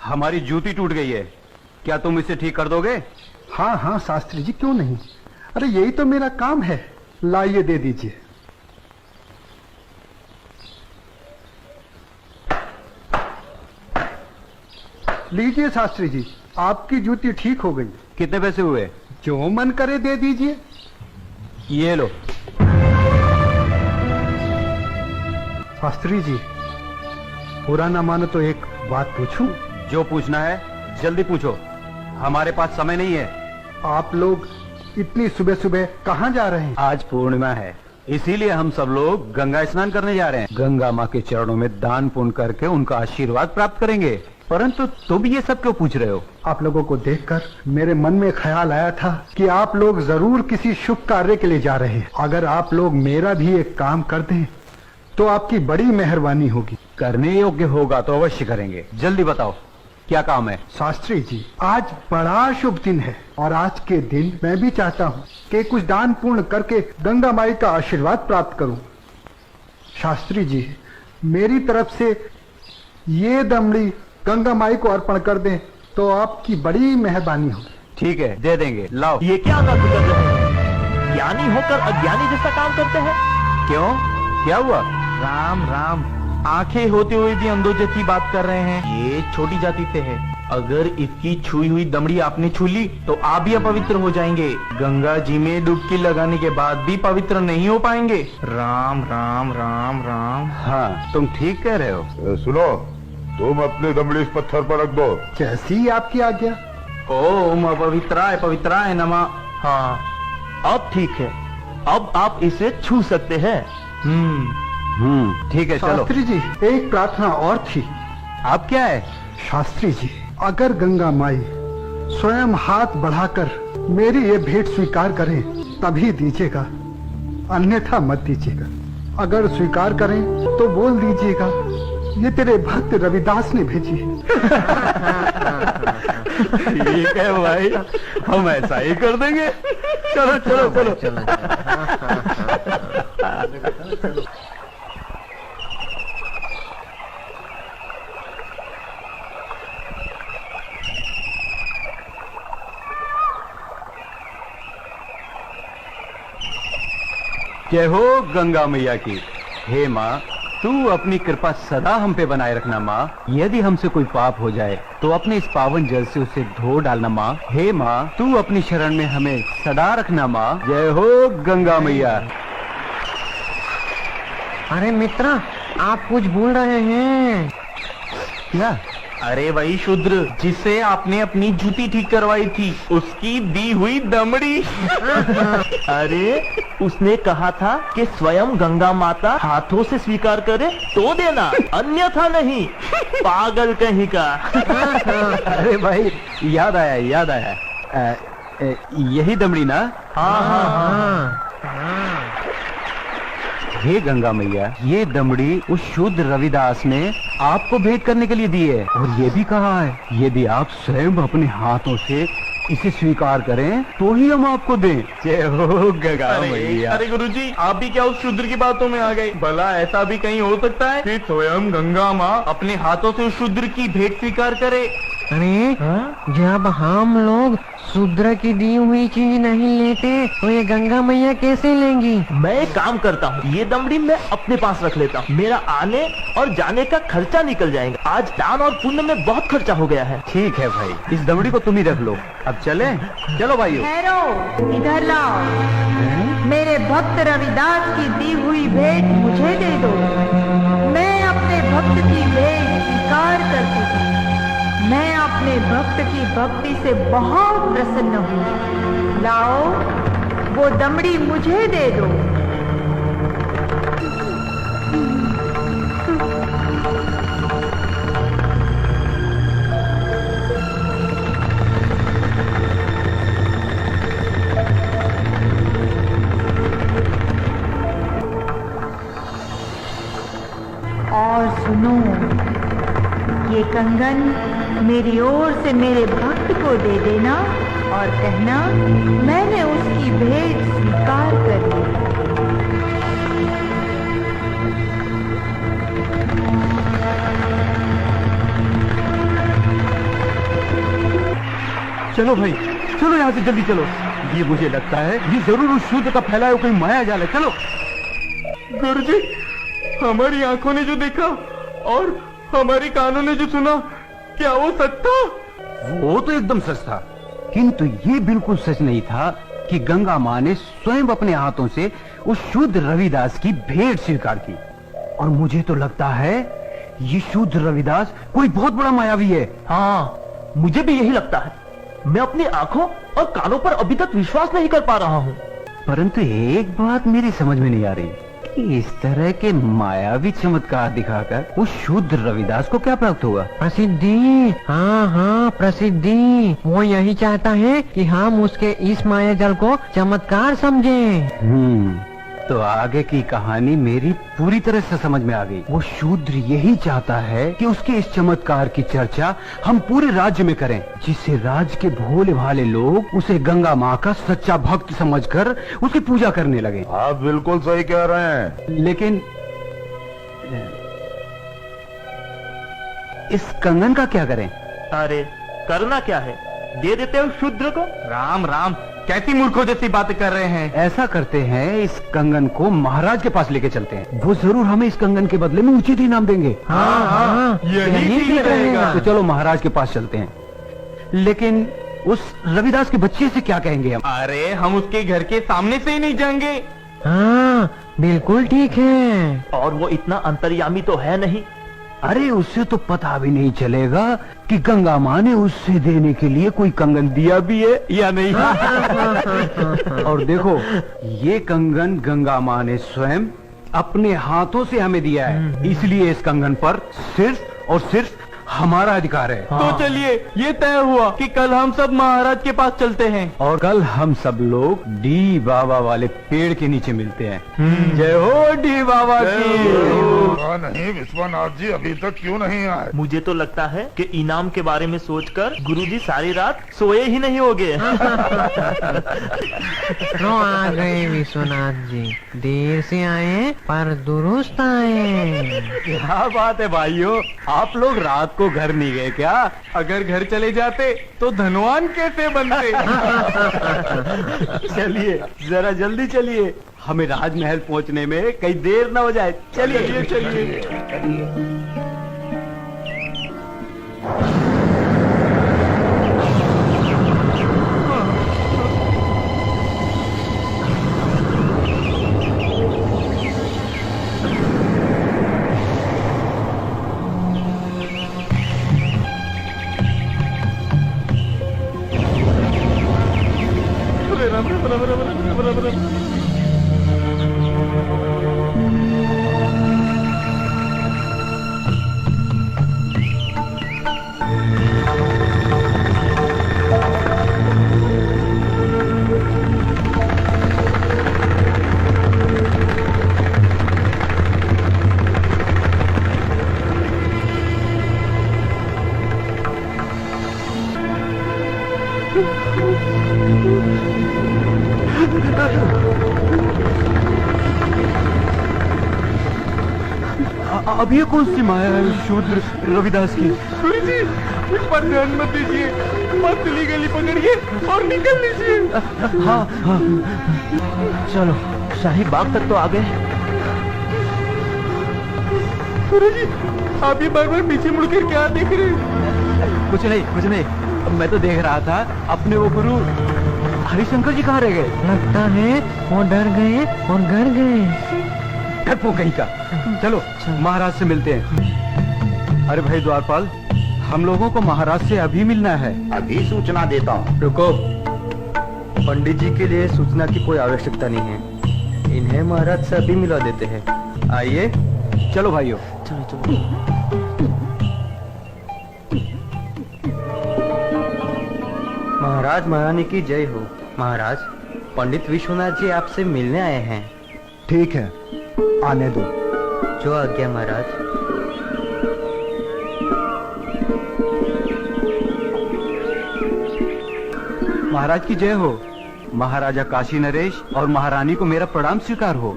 हमारी जूती टूट गई है, क्या तुम इसे ठीक कर दोगे? हाँ हाँ शास्त्री जी, क्यों नहीं। अरे यही तो मेरा काम है। लाइए, दे दीजिए। लीजिए शास्त्री जी, आपकी जूती ठीक हो गई। कितने पैसे हुए? जो मन करे दे दीजिए। ये लो। शास्त्री जी, बुरा ना मानो तो एक बात पूछूं? जो पूछना है जल्दी पूछो, हमारे पास समय नहीं है। आप लोग इतनी सुबह सुबह कहाँ जा रहे हैं? आज पूर्णिमा है, इसीलिए हम सब लोग गंगा स्नान करने जा रहे हैं। गंगा माँ के चरणों में दान पुण्य करके उनका आशीर्वाद प्राप्त करेंगे। परंतु तुम ये सब क्यों पूछ रहे हो? आप लोगों को देखकर मेरे मन में ख्याल आया था कि आप लोग जरूर किसी शुभ कार्य के लिए जा रहे हैं। अगर आप लोग मेरा भी एक काम कर दें तो आपकी बड़ी मेहरबानी होगी। करने योग्य होगा तो अवश्य करेंगे। जल्दी बताओ क्या काम है? शास्त्री जी, आज बड़ा शुभ दिन है और आज के दिन मैं भी चाहता हूँ कि कुछ दान पूर्ण करके गंगा माई का आशीर्वाद प्राप्त करूँ। शास्त्री जी, मेरी तरफ से ये दमड़ी गंगा माई को अर्पण कर दें तो आपकी बड़ी मेहरबानी होगी। ठीक है, दे देंगे। लाओ। ये क्या बात कर रहे हैं? ज्ञानी होकर अज्ञानी जैसा काम करते हैं। क्यों, क्या हुआ? राम राम, आंखें होते हुए भी अंधों जैसी बात कर रहे हैं। ये छोटी जाति से है, अगर इसकी छुई हुई दमड़ी आपने छू ली तो आप भी अपवित्र हो जाएंगे। गंगा जी में डुबकी लगाने के बाद भी पवित्र नहीं हो पाएंगे। राम राम राम राम। हाँ, तुम ठीक कह रहे हो। सुनो, तुम अपनी दमड़ी इस पत्थर पर रख दो। जैसी आपकी आज्ञा। ओम अपवित्राय पवित्राय नमः। हाँ, अब ठीक है, अब आप इसे छू सकते हैं। ठीक है, चलो। शास्त्री जी, एक प्रार्थना और थी। आप क्या है? शास्त्री जी, अगर गंगा माई स्वयं हाथ बढ़ाकर मेरी ये भेंट स्वीकार करें तभी दीजिएगा, अन्यथा मत दीजिएगा। अगर स्वीकार करें तो बोल दीजिएगा ये तेरे भक्त रविदास ने भेजी है। ठीक है भाई, हम ऐसा ही कर देंगे। चलो चलो चलो, चलो। जय हो गंगा मैया की। हे माँ, तू अपनी कृपा सदा हम पे बनाए रखना माँ। यदि हमसे कोई पाप हो जाए तो अपने इस पावन जल से उसे धो डालना माँ। हे माँ, तू अपनी शरण में हमें सदा रखना माँ। जय हो गंगा मैया। अरे मित्र, आप कुछ भूल रहे हैं। क्या? अरे वही शूद्र जिससे आपने अपनी जूती ठीक करवाई थी, उसकी दी हुई दमड़ी। अरे उसने कहा था कि स्वयं गंगा माता हाथों से स्वीकार करे तो देना, अन्यथा नहीं। पागल कहीं का। अरे भाई, याद आया याद आया। यही दमड़ी ना? हाँ हाँ हाँ। हे गंगा मैया, ये दमड़ी उस शुद्ध रविदास ने आपको भेंट करने के लिए दी है और ये भी कहा है यदि आप स्वयं अपने हाथों से इसे स्वीकार करें तो ही हम आपको दें। जय हो गंगा मैया। अरे गुरुजी, आप भी क्या उस शूद्र की बातों में आ गए? भला ऐसा भी कहीं हो सकता है कि स्वयं गंगा माँ अपने हाथों से उस शूद्र की भेंट स्वीकार करे? अरे जब हम लोग शूद्र की दी हुई चीज नहीं लेते तो ये गंगा मैया कैसे लेंगी? मैं एक काम करता हूँ, ये दमड़ी मैं अपने पास रख लेता हूँ, मेरा आने और जाने का खर्चा निकल जाएगा। आज दान और पुण्य में बहुत खर्चा हो गया है। ठीक है भाई, इस दमड़ी को तुम ही रख लो। अब चले? चलो भाइयों। ठहरो, इधर लाओ। मेरे भक्त रविदास की दी हुई भेंट मुझे दे दो। मैं अपने भक्त की भेंट स्वीकार करती हूँ। मैं अपने भक्त की भक्ति से बहुत प्रसन्न हूँ। लाओ, वो दमड़ी मुझे दे दो। और सुनो, ये कंगन मेरी ओर से मेरे भक्त को दे देना और कहना मैंने उसकी भेंट स्वीकार कर ली। चलो भाई, चलो यहाँ से जल्दी चलो। ये मुझे लगता है ये जरूर उस शूद्र का फैलाया हुआ कोई माया जाल है। चलो। गुरुजी, हमारी आंखों ने जो देखा और हमारी कानों ने जो सुना, क्या वो सच था? वो तो एकदम सच था, किंतु ये बिल्कुल सच नहीं था कि गंगा माँ ने स्वयं अपने हाथों से उस शूद्र रविदास की भेंट स्वीकार की। और मुझे तो लगता है ये शूद्र रविदास कोई बहुत बड़ा मायावी है। हाँ, मुझे भी यही लगता है। मैं अपनी आंखों और कानों पर अभी तक विश्वास नहीं कर पा रहा हूँ। परंतु एक बात मेरी समझ में नहीं आ रही कि इस तरह के मायावी चमत्कार दिखाकर उस शूद्र रविदास को क्या प्राप्त हुआ? प्रसिद्धि। हाँ हाँ, प्रसिद्धि। वो यही चाहता है कि हम उसके इस माया जल को चमत्कार समझें। तो आगे की कहानी मेरी पूरी तरह से समझ में आ गई। वो शूद्र यही चाहता है कि उसके इस चमत्कार की चर्चा हम पूरे राज्य में करें, जिससे राज्य के भोले भाले लोग उसे गंगा माँ का सच्चा भक्त समझकर उसकी पूजा करने लगे। आप बिल्कुल सही कह रहे हैं। लेकिन इस कंगन का क्या करें? अरे करना क्या है, दे देते हो शूद्र को। राम राम, कैसी मूर्खों जैसी बातें कर रहे हैं। ऐसा करते हैं, इस कंगन को महाराज के पास लेके चलते हैं। वो जरूर हमें इस कंगन के बदले में उचित इनाम देंगे। हाँ, यही ठीक रहेगा। तो चलो महाराज के पास चलते हैं। लेकिन उस रविदास के बच्चे से क्या कहेंगे हम? अरे हम उसके घर के सामने से ही नहीं जाएंगे। हाँ, बिल्कुल ठीक है। और वो इतना अंतर्यामी तो है नहीं। अरे उससे तो पता भी नहीं चलेगा कि गंगा माँ ने उससे देने के लिए कोई कंगन दिया भी है या नहीं। और देखो, ये कंगन गंगा माँ ने स्वयं अपने हाथों से हमें दिया है, इसलिए इस कंगन पर सिर्फ और सिर्फ हमारा अधिकार है। तो चलिए, ये तय हुआ कि कल हम सब महाराज के पास चलते हैं। और कल हम सब लोग डी बाबा वाले पेड़ के नीचे मिलते हैं। जय हो डी बाबा की। हाँ, नहीं विश्वनाथ जी अभी तक क्यों नहीं आए? मुझे तो लगता है कि इनाम के बारे में सोचकर गुरुजी सारी रात सोए ही नहीं होंगे। तो आ गए विश्वनाथ जी, देर से आए पर दुरुस्त आए। क्या बात है भाइयों, आप लोग रात को घर नहीं गए क्या? अगर घर चले जाते तो धनवान कैसे बनते? चलिए जरा जल्दी चलिए, हमें राजमहल पहुंचने में कहीं देर ना हो जाए। चलिए चलिए। अब ये कौन सी माया है शूद्र रविदास की? गुरुजी, इस पर ध्यान मत दीजिए, पतली गली पकड़िए और निकल लीजिए। हाँ हाँ, चलो, शाही बाग तक तो आ गए। गुरुजी, आप ये बार बार पीछे मुड़कर क्या देख रहे हैं? कुछ नहीं। मैं तो देख रहा था अपने वो गुरु हरिशंकर जी कहाँ रह गए? लगता है वो डर गए और घर गए। डरपोक कहीं का। चलो महाराज से मिलते हैं। अरे भाई द्वारपाल, हम लोगों को महाराज से अभी मिलना है। अभी सूचना देता हूँ। रुको, पंडित जी के लिए सूचना की कोई आवश्यकता नहीं है, इन्हें महाराज से अभी मिला देते हैं। आइए, चलो भाइयों। चलो। महाराज महारानी की जय हो। महाराज, पंडित विश्वनाथ जी आपसे मिलने आए हैं। ठीक है, आने दो। जो आज्ञा महाराज। महाराज की जय हो। महाराजा काशी नरेश और महारानी को मेरा प्रणाम स्वीकार हो।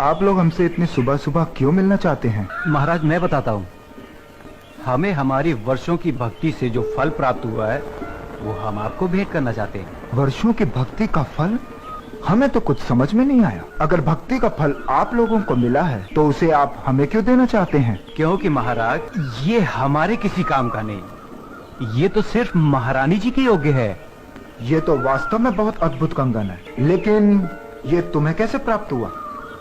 आप लोग हमसे इतनी सुबह सुबह क्यों मिलना चाहते हैं? महाराज मैं बताता हूँ, हमें हमारी वर्षों की भक्ति से जो फल प्राप्त हुआ है वो हम आपको भेंट करना चाहते हैं। वर्षों की भक्ति का फल? हमें तो कुछ समझ में नहीं आया। अगर भक्ति का फल आप लोगों को मिला है तो उसे आप हमें क्यों देना चाहते हैं? क्योंकि महाराज ये हमारे किसी काम का नहीं, ये तो सिर्फ महारानी जी के योग्य है। ये तो वास्तव में बहुत अद्भुत कंगन है, लेकिन ये तुम्हें कैसे प्राप्त हुआ?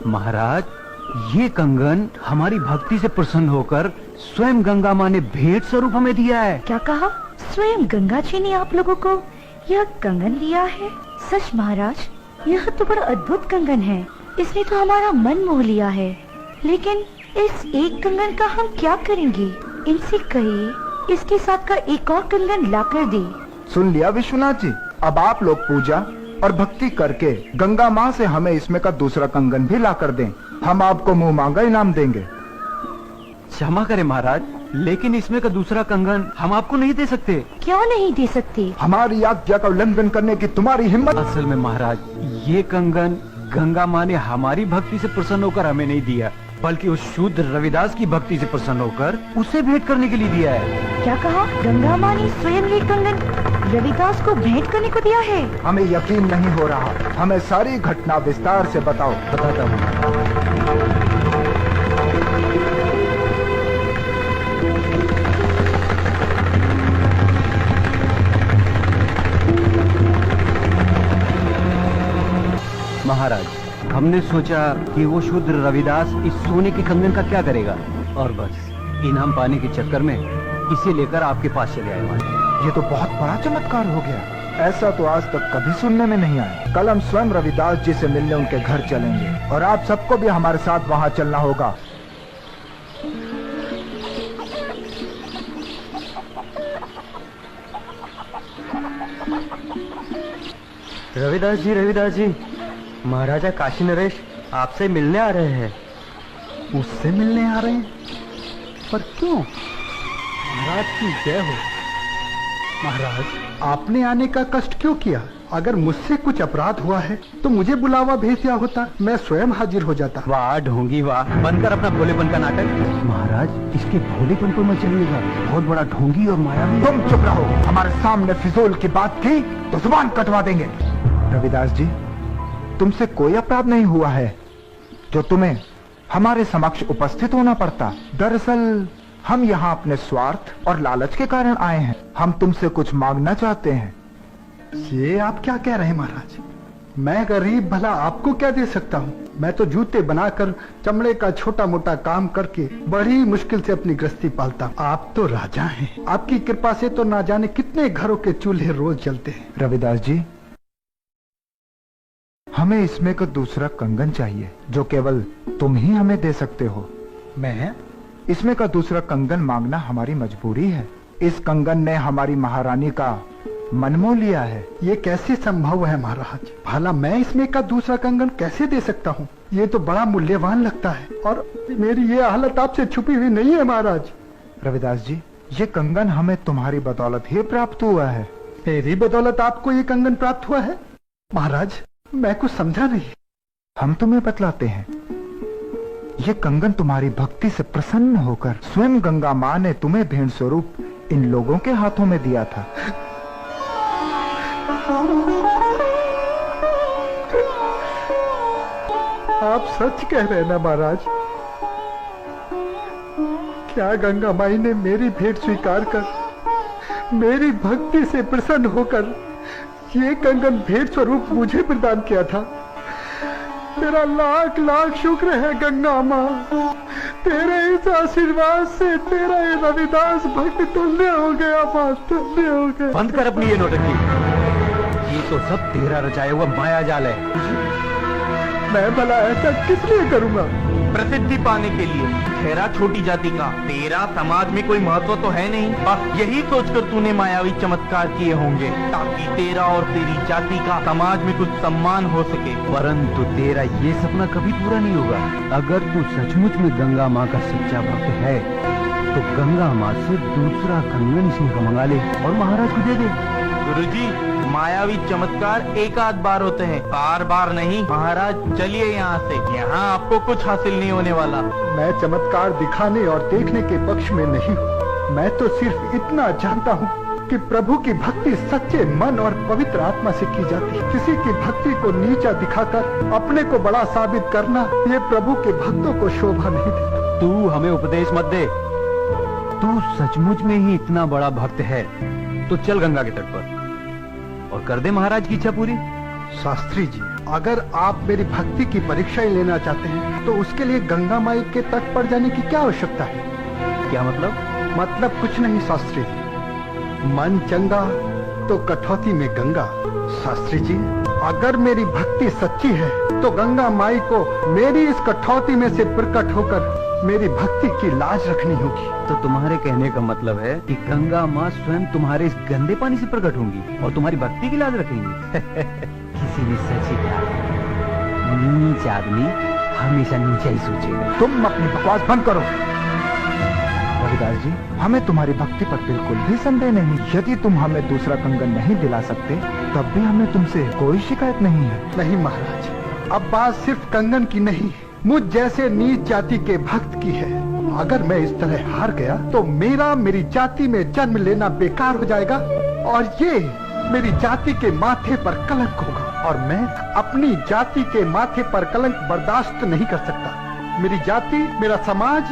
महाराज ये कंगन हमारी भक्ति से प्रसन्न होकर स्वयं गंगा माँ ने भेंट स्वरूप हमें दिया है। क्या कहा? स्वयं गंगा जी ने आप लोगों को यह कंगन दिया है? सच महाराज, यह तो बड़ा अद्भुत कंगन है। इसने तो हमारा मन मोह लिया है। लेकिन इस एक कंगन का हम क्या करेंगे? इनसे कहिए इसके साथ का एक और कंगन लाकर दे। सुन लिया विश्वनाथ जी, अब आप लोग पूजा और भक्ति करके गंगा माँ से हमें इसमें का दूसरा कंगन भी ला कर दें। हम आपको मुंह मांगा इनाम देंगे। क्षमा करें महाराज, लेकिन इसमें का दूसरा कंगन हम आपको नहीं दे सकते। क्यों नहीं दे सकते? हमारी आज्ञा का उल्लंघन करने की तुम्हारी हिम्मत? असल में महाराज ये कंगन गंगा माँ ने हमारी भक्ति से प्रसन्न होकर हमें नहीं दिया, बल्कि उस शूद्र रविदास की भक्ति से प्रसन्न होकर उसे भेंट करने के लिए दिया है। क्या कहा? गंगा माँ ने स्वयं ये कंगन रविदास को भेंट करने को दिया है? हमें यकीन नहीं हो रहा। हमें सारी घटना विस्तार से बताओ। बताता हूँ। महाराज हमने सोचा कि वो शूद्र रविदास इस सोने के कंगन का क्या करेगा, और बस इनाम पाने के चक्कर में इसे लेकर आपके पास चले आए। महाराज ये तो बहुत बड़ा चमत्कार हो गया। ऐसा तो आज तक कभी सुनने में नहीं आया। कल हम स्वयं रविदास जी से मिलने उनके घर चलेंगे और आप सबको भी हमारे साथ वहाँ चलना होगा। रविदास जी, महाराजा काशी नरेश आपसे मिलने आ रहे हैं। मुझसे मिलने आ रहे हैं? पर क्यों? महाराज की जय हो। महाराज आपने आने का कष्ट क्यों किया? अगर मुझसे कुछ अपराध हुआ है तो मुझे बुलावा भेज दिया होता, मैं स्वयं हाजिर हो जाता। वाह ढोंगी वाह, बंद कर अपना भोलेपन का नाटक। महाराज इसके भोलेपन को मत चलिएगा, बहुत बड़ा ढोंगी और मायावी। तुम चुप रहो। हमारे सामने फिजूल की बात की तो जुबान कटवा देंगे। रविदास जी, तुमसे कोई अपराध नहीं हुआ है जो तुम्हें हमारे समक्ष उपस्थित होना पड़ता। दरअसल हम यहाँ अपने स्वार्थ और लालच के कारण आए हैं। हम तुमसे कुछ मांगना चाहते हैं। ये आप क्या कह रहे हैं महाराज? मैं गरीब भला आपको क्या दे सकता हूँ? मैं तो जूते बनाकर चमड़े का छोटा मोटा काम करके बड़ी मुश्किल से अपनी गृहस्थी पालता हूँ। आप तो राजा हैं। आपकी कृपा से तो ना जाने कितने घरों के चूल्हे रोज जलते हैं। रविदास जी, हमें इसमें का दूसरा कंगन चाहिए जो केवल तुम ही हमें दे सकते हो। मैं? इसमें का दूसरा कंगन मांगना हमारी मजबूरी है। इस कंगन ने हमारी महारानी का मन मोह लिया है। ये कैसे संभव है महाराज? भला मैं इसमें का दूसरा कंगन कैसे दे सकता हूँ? ये तो बड़ा मूल्यवान लगता है और मेरी ये हालत आपसे छुपी हुई नहीं है महाराज। रविदास जी, ये कंगन हमें तुम्हारी बदौलत ही प्राप्त हुआ है। मेरी बदौलत आपको ये कंगन प्राप्त हुआ है? महाराज मैं कुछ समझा नहीं। हम तुम्हें बतलाते हैं। ये कंगन तुम्हारी भक्ति से प्रसन्न होकर स्वयं गंगा माँ ने तुम्हें भेंट स्वरूप इन लोगों के हाथों में दिया था। आप सच कह रहे हैं ना महाराज? क्या गंगा माई ने मेरी भेंट स्वीकार कर मेरी भक्ति से प्रसन्न होकर ये कंगन भेंट स्वरूप मुझे प्रदान किया था? तेरा लाख लाख शुक्र है गंगा माँ। तेरे इस आशीर्वाद से तेरा ये रविदास भक्त तुल्य हो गया माँ, तुल्य हो गया। बंद कर अपनी ये नौटंकी। ये तो सब तेरा रचाया हुआ माया जाल है। मैं भला ऐसा किस लिए करूँगा? प्रसिद्धि पाने के लिए। ठहरा छोटी जाति का, तेरा समाज में कोई महत्व तो है नहीं। बस यही सोचकर तूने मायावी चमत्कार किए होंगे ताकि तेरा और तेरी जाति का समाज में कुछ सम्मान हो सके। परंतु तेरा ये सपना कभी पूरा नहीं होगा। अगर तू सचमुच में गंगा माँ का सच्चा भक्त है तो गंगा माँ से दूसरा कंगन इसमें का मंगा ले और महाराज को दे दे। गुरुजी, मायावी चमत्कार एक आध बार होते हैं, बार बार नहीं। महाराज चलिए यहाँ से, यहाँ आपको कुछ हासिल नहीं होने वाला। मैं चमत्कार दिखाने और देखने के पक्ष में नहीं हूँ। मैं तो सिर्फ इतना जानता हूँ कि प्रभु की भक्ति सच्चे मन और पवित्र आत्मा से की जाती है। किसी की भक्ति को नीचा दिखाकर अपने को बड़ा साबित करना, ये प्रभु के भक्तों को शोभा नहीं देता। तू हमें उपदेश मत दे। तू सचमुच में ही इतना बड़ा भक्त है तो चल गंगा के तट पर और कर दे महाराज की इच्छा पूरी। शास्त्री जी, अगर आप मेरी भक्ति की परीक्षा ही लेना चाहते हैं तो उसके लिए गंगा माई के तट पर जाने की क्या आवश्यकता है? क्या मतलब? मतलब कुछ नहीं शास्त्री जी, मन चंगा तो कठौती में गंगा। शास्त्री जी, अगर मेरी भक्ति सच्ची है तो गंगा माई को मेरी इस कठौती में से प्रकट होकर मेरी भक्ति की लाज रखनी होगी। तो तुम्हारे कहने का मतलब है कि गंगा माँ स्वयं तुम्हारे इस गंदे पानी से प्रकट होंगी और तुम्हारी भक्ति की लाज रखेंगी। किसी ने सच ही कहा, नीच आदमी हमेशा नीचा ही सोचेगा। तुम अपनी बकवास बंद करो। रविदास जी, हमें तुम्हारी भक्ति पर बिल्कुल भी संदेह नहीं। यदि तुम हमें दूसरा कंगन नहीं दिला सकते तब भी हमें तुमसे कोई शिकायत नहीं है। नहीं महाराज, अब बात सिर्फ कंगन की नहीं, मुझ जैसे नीच जाति के भक्त की है। अगर मैं इस तरह हार गया तो मेरी जाति में जन्म लेना बेकार हो जाएगा और ये मेरी जाति के माथे पर कलंक होगा और मैं अपनी जाति के माथे पर कलंक बर्दाश्त नहीं कर सकता। मेरी जाति, मेरा समाज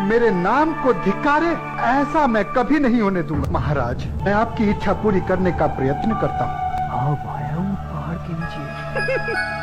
मेरे नाम को धिक्कारे, ऐसा मैं कभी नहीं होने दूंगा। महाराज, मैं आपकी इच्छा पूरी करने का प्रयत्न करता हूँ। आओ भाया, पहाड़ के नीचे।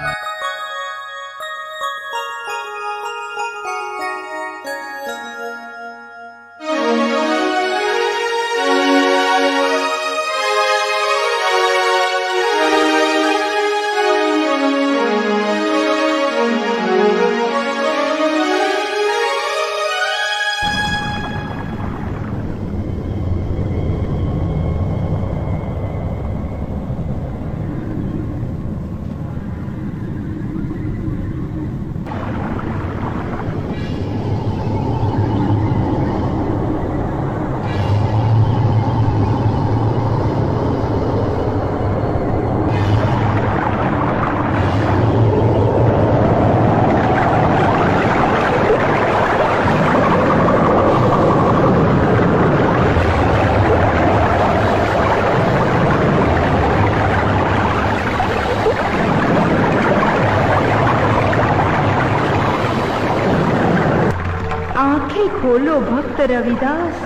खोलो भक्त रविदास,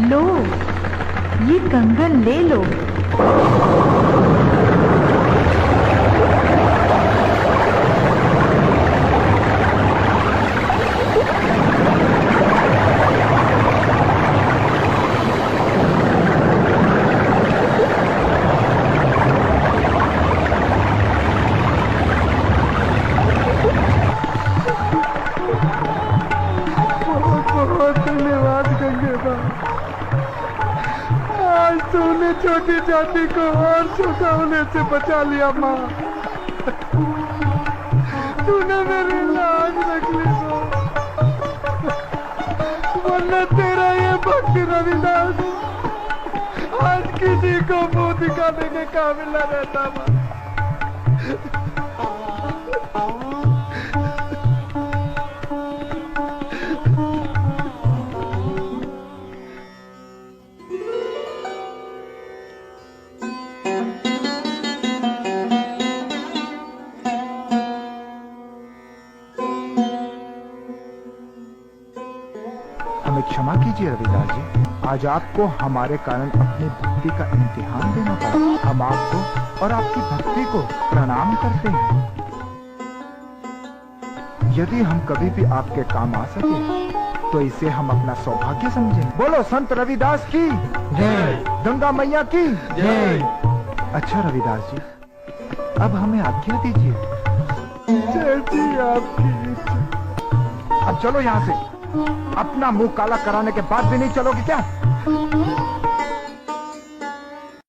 लो ये कंगन ले लो। तूने छोटी जाति को और छोटा होने से बचा लिया माँ। तूने मेरी लाज रख ली वरना तेरा ये भक्त रविदास आज किसी को मुंह दिखाने के काबिल न रहता माँ। हमें क्षमा कीजिए रविदास जी, आज आपको हमारे कारण अपनी भक्ति का इम्तिहान देना पड़ा। हम आपको और आपकी भक्ति को प्रणाम करते हैं। यदि हम कभी भी आपके काम आ सके तो इसे हम अपना सौभाग्य समझें। बोलो संत रविदास की जय। गंगा मैया की जय। अच्छा रविदास जी, अब हमें आज्ञा दीजिए। अब चलो यहाँ से। अपना मुंह काला कराने के बाद भी नहीं चलोगे क्या?